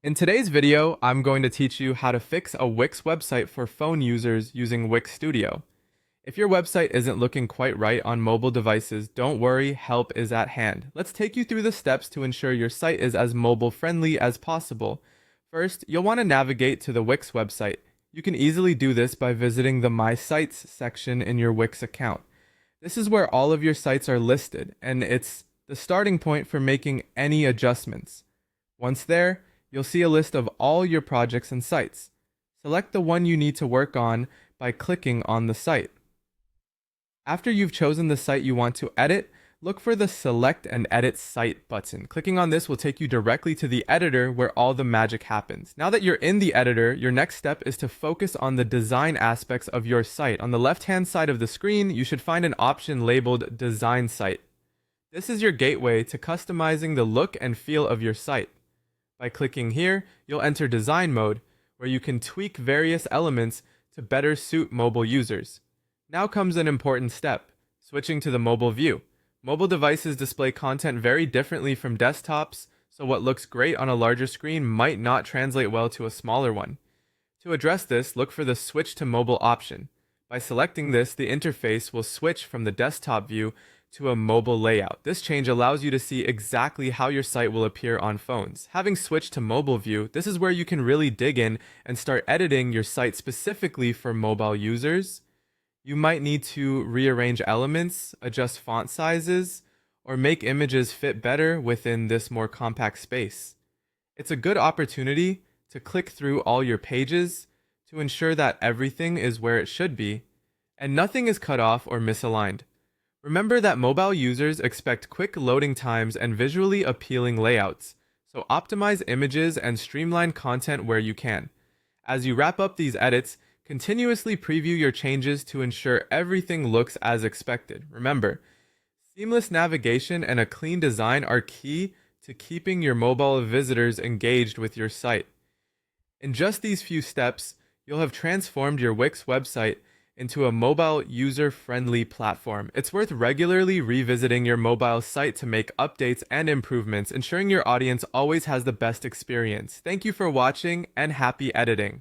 In today's video, I'm going to teach you how to fix a Wix website for phone users using Wix Studio. If your website isn't looking quite right on mobile devices, don't worry, help is at hand. Let's take you through the steps to ensure your site is as mobile friendly as possible. First, you'll want to navigate to the Wix website. You can easily do this by visiting the My Sites section in your Wix account. This is where all of your sites are listed, and it's the starting point for making any adjustments. Once there, you'll see a list of all your projects and sites. Select the one you need to work on by clicking on the site. After you've chosen the site you want to edit, look for the Select and Edit Site button. Clicking on this will take you directly to the editor where all the magic happens. Now that you're in the editor, your next step is to focus on the design aspects of your site. On the left-hand side of the screen, you should find an option labeled Design Site. This is your gateway to customizing the look and feel of your site. By clicking here, you'll enter design mode, where you can tweak various elements to better suit mobile users. Now comes an important step, switching to the mobile view. Mobile devices display content very differently from desktops, so what looks great on a larger screen might not translate well to a smaller one. To address this, look for the Switch to Mobile option. By selecting this, the interface will switch from the desktop view to a mobile layout. This change allows you to see exactly how your site will appear on phones. Having switched to mobile view, this is where you can really dig in and start editing your site specifically for mobile users. You might need to rearrange elements, adjust font sizes, or make images fit better within this more compact space. It's a good opportunity to click through all your pages to ensure that everything is where it should be, and nothing is cut off or misaligned. Remember that mobile users expect quick loading times and visually appealing layouts, so optimize images and streamline content where you can. As you wrap up these edits, continuously preview your changes to ensure everything looks as expected. Remember, seamless navigation and a clean design are key to keeping your mobile visitors engaged with your site. In just these few steps, you'll have transformed your Wix website into a mobile user-friendly platform. It's worth regularly revisiting your mobile site to make updates and improvements, ensuring your audience always has the best experience. Thank you for watching and happy editing.